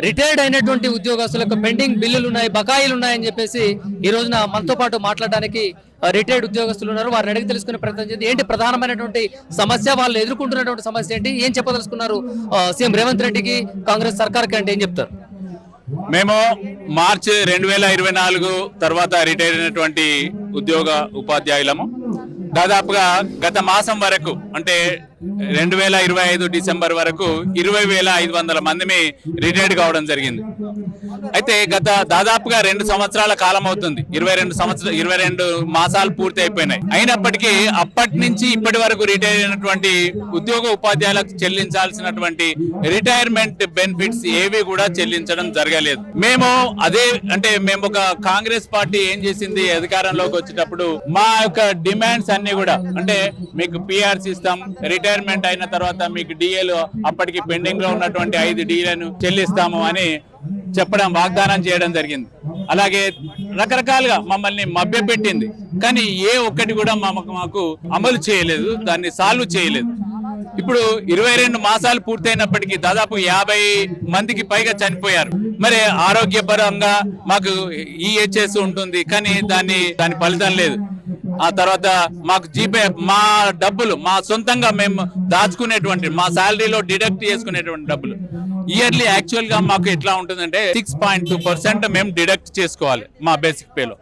Retired అయినటువంటి ఉద్యోగస్తులకు pending బిల్లులు ఉన్నాయి, బకాయిలు ఉన్నాయని చెప్పేసి ఈ రోజున మనతో పాటు మాట్లాడడానికి రిటైర్డ్ ఉద్యోగస్తులు ఉన్నారు. వారిని అడిగి తెలుసుకునే ప్రయత్నం చేయండి. ఏంటి ప్రధానమైనటువంటి సమస్య, వాళ్ళు ఎదుర్కొంటున్నటువంటి సమస్య ఏంటి, ఏం చెప్పదలుచుకున్నారు సీఎం రేవంత్ రెడ్డికి, కాంగ్రెస్ సర్కార్కి అంటే ఏం చెప్తారు? మేము మార్చి 2024 తర్వాత రిటైర్ అయినటువంటి ఉద్యోగ ఉపాధ్యాయులము. దాదాపుగా గత మాసం వరకు అంటే 2025 డిసెంబర్ వరకు 20,500 మందిని రిటైర్డ్ కావడం జరిగింది. అయితే గత దాదాపుగా 2 సంవత్సరాల కాలం అవుతుంది, 22 మాసాలు పూర్తి అయిపోయినాయి. అయినప్పటికీ అప్పటి నుంచి ఇప్పటి వరకు రిటైర్ అయినటువంటి ఉద్యోగ ఉపాధ్యాయులకు చెల్లించాల్సినటువంటి రిటైర్మెంట్ బెనిఫిట్స్ ఏవి కూడా చెల్లించడం జరగలేదు. మేము ఒక కాంగ్రెస్ పార్టీ ఏం చేసింది, అధికారంలోకి వచ్చేటప్పుడు మా యొక్క డిమాండ్స్ అన్ని కూడా అంటే మీకు పిఆర్సీ ఇస్తాం, రిటైర్మెంట్ అయిన తర్వాత మీకు డిఏలు అప్పటికి పెండింగ్ లో ఉన్నటువంటి 5 డిఏలను చెల్లిస్తాము అని చెప్పడం, వాగ్దానం చేయడం జరిగింది. అలాగే రకరకాలుగా మమ్మల్ని మభ్యపెట్టింది, కానీ ఏ ఒక్కటి కూడా మాకు అమలు చేయలేదు, దాన్ని సాల్వ్ చేయలేదు. ఇప్పుడు 22 మాసాలు పూర్తయినప్పటికీ దాదాపు 50 మందికి పైగా చనిపోయారు. మరి ఆరోగ్యపరంగా మాకు ఈహెచ్ఎస్ ఉంటుంది, కానీ దాని ఫలితం లేదు. ఆ తర్వాత మాకు జీపే, మా డబ్బులు మా సొంతంగా మేము దాచుకునేటువంటి మా శాలరీలో డిడక్ట్ చేసుకునేటువంటి డబ్బులు ఇయర్లీ యాక్చువల్ గా మాకు ఎట్లా ఉంటుందంటే 6.2% మేము డిడక్ట్ చేసుకోవాలి మా బేసిక్ పేలో.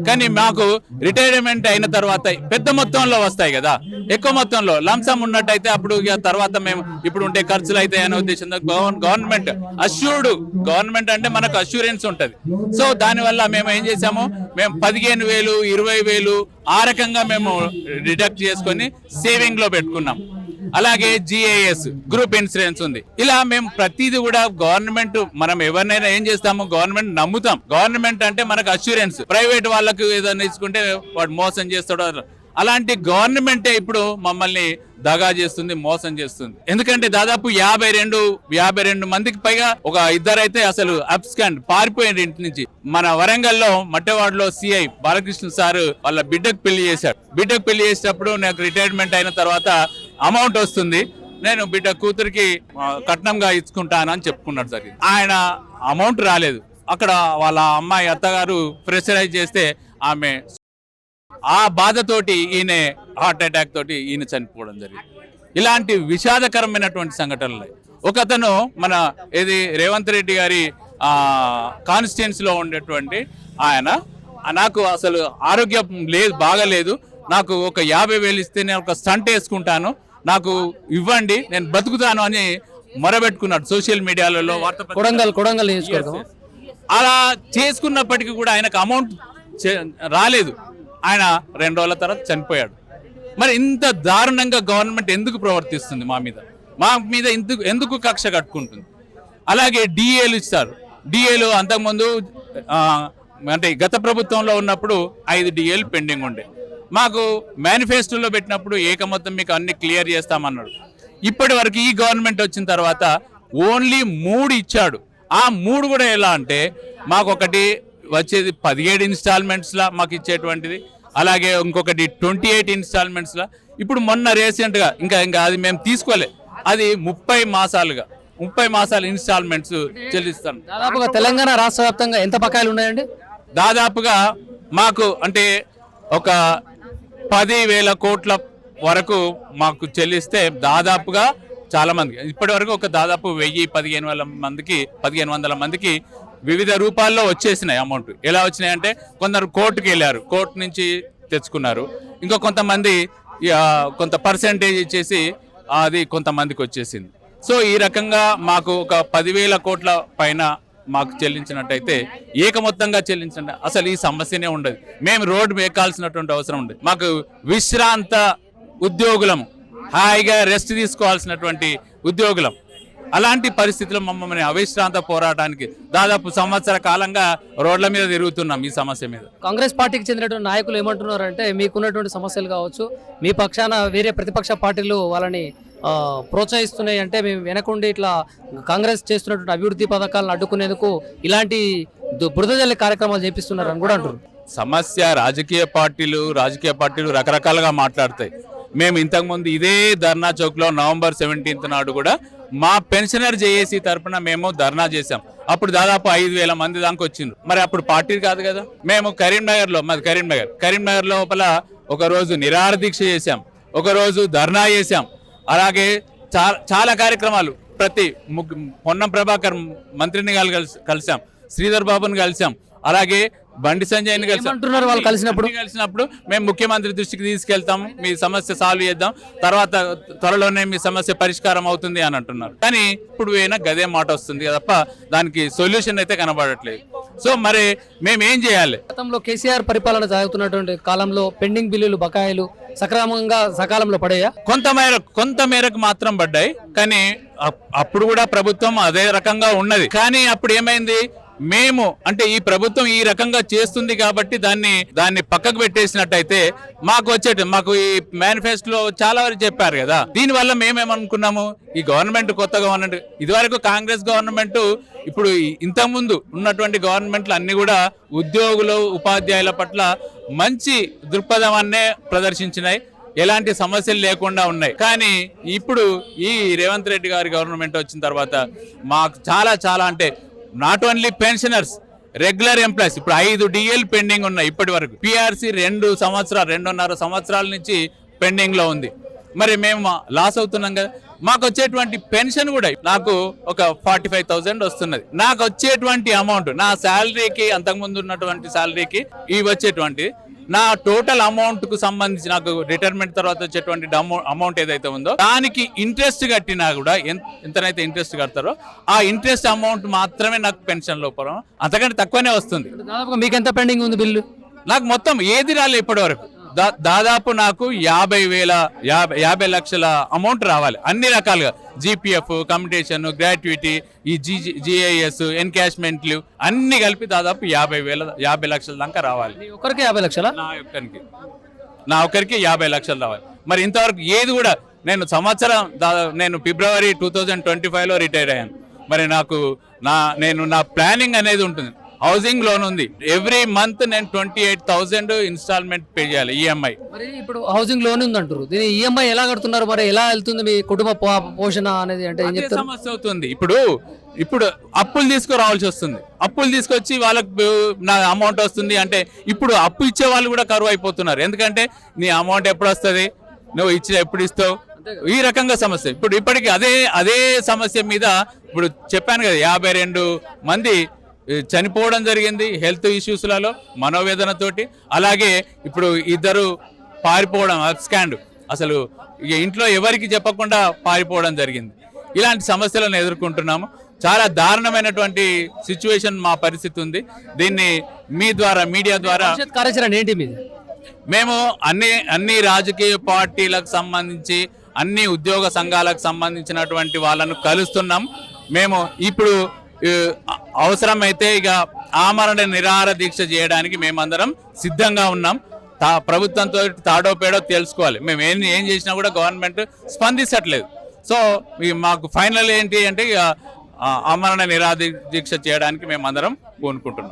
కానీ మాకు రిటైర్మెంట్ అయిన తర్వాత పెద్ద మొత్తంలో వస్తాయి కదా, ఎక్కువ మొత్తంలో లంసమ్ ఉన్నట్టయితే అప్పుడు తర్వాత మేము ఇప్పుడు ఉంటే ఖర్చులు అవుతాయి అనే ఉద్దేశంతో గవర్నమెంట్ గవర్నమెంట్ అంటే మనకు అష్యూరెన్స్ ఉంటుంది. సో దానివల్ల మేము ఏం చేసాము, మేము 15,000, 20,000 ఆ రకంగా మేము డిడక్ట్ చేసుకొని సేవింగ్ లో పెట్టుకున్నాం. అలాగే జిఐఎస్ గ్రూప్ ఇన్సూరెన్స్ ఉంది. ఇలా మేము ప్రతిదీ కూడా గవర్నమెంట్, మనం ఎవరినైనా ఏం చేస్తాము, గవర్నమెంట్ నమ్ముతాం. గవర్నమెంట్ అంటే మనకు అష్యూరెన్స్. ప్రైవేట్ వాళ్ళకు ఏదైనా ఇచ్చుకుంటే వాడు మోసం చేస్తాడు. అలాంటి గవర్నమెంటే ఇప్పుడు మమ్మల్ని దగా చేస్తుంది, మోసం చేస్తుంది. ఎందుకంటే దాదాపు 52 మందికి పైగా, ఒక ఇద్దరైతే అసలు అబ్స్కాండ్ పారిపోయిన ఇంటి నుంచి. మన వరంగల్లో మట్టెవాడలో సిఐ బాలకృష్ణ సార్ వాళ్ళ బిడ్డకు పెళ్లి చేశాడు. బిడ్డకు పెళ్లి చేసేటప్పుడు నాకు రిటైర్మెంట్ అయిన తర్వాత అమౌంట్ వస్తుంది, నేను బిడ్డ కూతురికి కట్నంగా ఇచ్చుకుంటానని చెప్పుకున్నాడు జరిగింది. ఆయన అమౌంట్ రాలేదు. అక్కడ వాళ్ళ అమ్మాయి అత్తగారు ప్రెషరైజ్ చేస్తే ఆమె ఆ బాధతోటి ఈయన హార్ట్ అటాక్ తోటి ఈయన చనిపోవడం జరిగింది. ఇలాంటి విషాదకరమైనటువంటి సంఘటనలు. ఒకతను మన రేవంత్ రెడ్డి గారి కాన్స్టిట్యున్సీలో ఉండేటువంటి ఆయన, నాకు అసలు ఆరోగ్యం బాగలేదు, నాకు ఒక 50,000 ఇస్తే నేను ఒక స్టంట్ వేసుకుంటాను, నాకు ఇవ్వండి, నేను బతుకుతాను అని మొరబెట్టుకున్నాడు సోషల్ మీడియాలలో. కొడంగల్ అలా చేసుకున్నప్పటికీ కూడా ఆయనకు అమౌంట్ రాలేదు. ఆయన 2 రోజుల తర్వాత చనిపోయాడు. మరి ఇంత దారుణంగా గవర్నమెంట్ ఎందుకు ప్రవర్తిస్తుంది మా మీద ఎందుకు కక్ష కట్టుకుంటుంది? అలాగే డిఏలు ఇస్తారు. డిఏలు అంతకుముందు అంటే గత ప్రభుత్వంలో ఉన్నప్పుడు 5 డిఏలు పెండింగ్ ఉండే. మాకు మేనిఫెస్టోలో పెట్టినప్పుడు ఏకమొత్తం మీకు అన్ని క్లియర్ చేస్తామన్నాడు. ఇప్పటి వరకు ఈ గవర్నమెంట్ వచ్చిన తర్వాత ఓన్లీ 3 ఇచ్చాడు. ఆ 3 కూడా ఎలా అంటే మాకు ఒకటి వచ్చేది 17 ఇన్స్టాల్మెంట్స్లా మాకు ఇచ్చేటువంటిది, అలాగే ఇంకొకటి 28 ఇన్స్టాల్మెంట్స్లా. ఇప్పుడు మొన్న రీసెంట్గా ఇంకా అది మేము తీసుకోలే, అది 30 మాసాలు ఇన్స్టాల్మెంట్స్ చెల్లిస్తాను. దాదాపుగా తెలంగాణ రాష్ట్ర వ్యాప్తంగా ఎంత బకాయిలు ఉన్నాయండి? దాదాపుగా మాకు అంటే ఒక 10,000 కోట్ల వరకు మాకు చెల్లిస్తే దాదాపుగా చాలా మందికి ఇప్పటి వరకు ఒక దాదాపు 1,000-1,500 మందికి వివిధ రూపాల్లో వచ్చేసినాయి అమౌంట్. ఎలా వచ్చినాయంటే కొందరు కోర్టుకి వెళ్ళారు, కోర్టు నుంచి తెచ్చుకున్నారు. ఇంకో కొంతమంది కొంత పర్సెంటేజ్ ఇచ్చేసి అది కొంతమందికి వచ్చేసింది. సో ఈ రకంగా మాకు ఒక 10,000 కోట్ల పైన మాకు చెల్లించినట్టయితే, ఏకమొత్తంగా చెల్లించండి, అసలు ఈ సమస్యనే ఉండదు. మేము రోడ్డు ఎక్కాల్సినటువంటి అవసరం ఉండదు. మాకు విశ్రాంత ఉద్యోగులము, హాయిగా రెస్ట్ తీసుకోవాల్సినటువంటి ఉద్యోగులం. అలాంటి పరిస్థితుల్లో మమ్మల్ని అవిశ్రాంత పోరాటానికి దాదాపు సంవత్సర కాలంగా రోడ్ల మీద తిరుగుతున్నాం ఈ సమస్య మీద. కాంగ్రెస్ పార్టీకి చెందినటువంటి నాయకులు ఏమంటున్నారంటే, మీకున్నటువంటి సమస్యలు కావచ్చు, మీ పక్షాన వేరే ప్రతిపక్ష పార్టీలు వాళ్ళని ప్రోత్సహిస్తున్నాయి అంటే, మేము వెనకుండి ఇట్లా కాంగ్రెస్ చేస్తున్నటువంటి అభివృద్ధి పథకాలను అడ్డుకునేందుకు ఇలాంటి బురదజల్లి కార్యక్రమాలు చేపిస్తున్నారని కూడా అంటారు. సమస్య రాజకీయ పార్టీలు రకరకాలుగా మాట్లాడతాయి. మేము ఇంతకుముందు ఇదే ధర్నా చౌక్ లో November 17th నాడు కూడా మా పెన్షనర్ జేఏసీ తరపున మేము ధర్నా చేశాం. అప్పుడు దాదాపు 5,000 మంది దాకా వచ్చిండ్రు. మరి అప్పుడు పార్టీ కాదు కదా. మేము మాది కరీంనగర్ లోపల ఒక రోజు నిరాహార దీక్ష చేశాం, ఒక రోజు ధర్నా చేశాం. అలాగే చాలా కార్యక్రమాలు పొన్నం ప్రభాకర్ మంత్రిని కలిసాం, శ్రీధర్ బాబుని కలిసాం, అలాగే బండి సంజయ్ని ఏమంటున్నారు వాళ్ళు కలిసినప్పుడు మేము ముఖ్యమంత్రి దృష్టికి తీసుకెళ్తాం, మీ సమస్య సాల్వ్ చేద్దాం, తర్వాత త్వరలోనే మీ సమస్య పరిష్కారం అవుతుంది అని అంటున్నారు. కానీ ఇప్పుడు అయినా గదే మాట వస్తుంది తప్ప దానికి సొల్యూషన్ అయితే కనబడట్లేదు. సో మరి మేము ఏం చేయాలి? గతంలో కేసీఆర్ పరిపాలన సాగుతున్నటువంటి కాలంలో పెండింగ్ బిల్లులు బకాయిలు సకాలంలో పడాయా? కొంత మేరకు మాత్రం పడ్డాయి. కానీ అప్పుడు కూడా ప్రభుత్వం అదే రకంగా ఉన్నది. కానీ అప్పుడు ఏమైంది, మేము అంటే ఈ ప్రభుత్వం ఈ రకంగా చేస్తుంది కాబట్టి దాన్ని పక్కకు పెట్టేసినట్టయితే మాకు ఈ మేనిఫెస్టోలో చాలా వరకు చెప్పారు కదా. దీనివల్ల మేమేమనుకున్నాము, ఈ గవర్నమెంట్ కొత్త గవర్నమెంట్, ఇదివరకు కాంగ్రెస్ గవర్నమెంట్, ఇప్పుడు ఇంతకుముందు ఉన్నటువంటి గవర్నమెంట్లు అన్ని కూడా ఉద్యోగులు ఉపాధ్యాయుల పట్ల మంచి దృక్పథాన్నే ప్రదర్శించినాయి, ఎలాంటి సమస్యలు లేకుండా ఉన్నాయి. కానీ ఇప్పుడు ఈ రేవంత్ రెడ్డి గారి గవర్నమెంట్ వచ్చిన తర్వాత మాకు చాలా అంటే not only pensioners, regular employees ఇప్పుడు 5 DL పెండింగ్ ఉన్నాయి. ఇప్పటి వరకు PRC 2.5 సంవత్సరాల నుంచి పెండింగ్ లో ఉంది. మరి మేము లాస్ అవుతున్నాం కదా. మాకు వచ్చేటువంటి పెన్షన్ కూడా నాకు ఒక 45,000 వస్తున్నది. నాకు వచ్చేటువంటి అమౌంట్ నా శాలరీకి, అంతకుముందు ఉన్నటువంటి శాలరీకి ఇవి వచ్చేటువంటి నా టోటల్ అమౌంట్ కు సంబంధించి నాకు రిటైర్మెంట్ తర్వాత వచ్చేటువంటి అమౌంట్ ఏదైతే ఉందో దానికి ఇంట్రెస్ట్ కట్టినా కూడా ఎంతనైతే ఇంట్రెస్ట్ కడతారో ఆ ఇంట్రెస్ట్ అమౌంట్ మాత్రమే నాకు పెన్షన్ లోపల, అంతకంటే తక్కువనే వస్తుంది. దాదాపుగా మీకు ఎంత పెండింగ్ ఉంది బిల్లు? నాకు మొత్తం ఏది రాలే ఇప్పటి వరకు. దాదాపు నాకు 50 లక్షల అమౌంట్ రావాలి అన్ని రకాలుగా, GPF, కమ్యూటేషన్, గ్రాట్యుటీ, ఈ GIS, ఎన్కాష్మెంట్లు అన్ని కలిపి దాదాపు 50 లక్షల దాకా రావాలి. ఒకరికి 50 లక్షల? నా ఒక్కరికి 50 లక్షలు రావాలి. మరి ఇంతవరకు ఏది కూడా నేను ఫిబ్రవరి 2025లో రిటైర్ అయ్యాను. మరి నా ప్లానింగ్ అనేది ఉంటుంది. హౌసింగ్ లోన్ ఉంది, ఎవ్రీ మంత్ నేను 28,000 ఇన్స్టాల్మెంట్ పే చేయాలి EMI. మరి ఇప్పుడు హౌసింగ్ లోన్ ఉంది అంటారు, దీని EMI ఎలా కడుతున్నారు? మరి ఎలా వెళ్తుంది మీ కుటుంబ పోషణ అనేది? అంటే ఏం చెప్తారు? సమస్య అవుతుంది. ఇప్పుడు అప్పులు తీసుకురావాల్సి వస్తుంది. అప్పులు తీసుకొచ్చి వాళ్ళకి నా అమౌంట్ వస్తుంది అంటే ఇప్పుడు అప్పు ఇచ్చే వాళ్ళు కూడా కరువు అయిపోతున్నారు. ఎందుకంటే నీ అమౌంట్ ఎప్పుడు వస్తుంది, నువ్వు ఎప్పుడు ఇస్తావు, ఈ రకంగా సమస్య. ఇప్పటికి అదే సమస్య మీద ఇప్పుడు చెప్పాను కదా, 52 మంది చనిపోవడం జరిగింది హెల్త్ ఇష్యూస్లలో, మనోవేదనతోటి. అలాగే ఇప్పుడు 2 పారిపోవడం, అబ్స్కాండ్, అసలు ఇంట్లో ఎవరికి చెప్పకుండా పారిపోవడం జరిగింది. ఇలాంటి సమస్యలను ఎదుర్కొంటున్నాము. చాలా దారుణమైనటువంటి సిచ్యువేషన్ మా పరిస్థితి ఉంది. దీన్ని మీ ద్వారా, మీడియా ద్వారా కార్యాచరణ ఏంటి మీది? మేము అన్ని రాజకీయ పార్టీలకు సంబంధించి, అన్ని ఉద్యోగ సంఘాలకు సంబంధించినటువంటి వాళ్ళను కలుస్తున్నాం. మేము ఇప్పుడు అవసరమైతే ఇక ఆమరణ నిరాహార దీక్ష చేయడానికి మేమందరం సిద్ధంగా ఉన్నాం. ప్రభుత్వంతో తాడో పేడో తెలుసుకోవాలి. మేము ఏం చేసినా కూడా గవర్నమెంట్ స్పందించట్లేదు. సో మాకు ఫైనల్ ఏంటి అంటే ఆమరణ నిరాహార దీక్ష చేయడానికి మేమందరం కోరుకుంటున్నాం.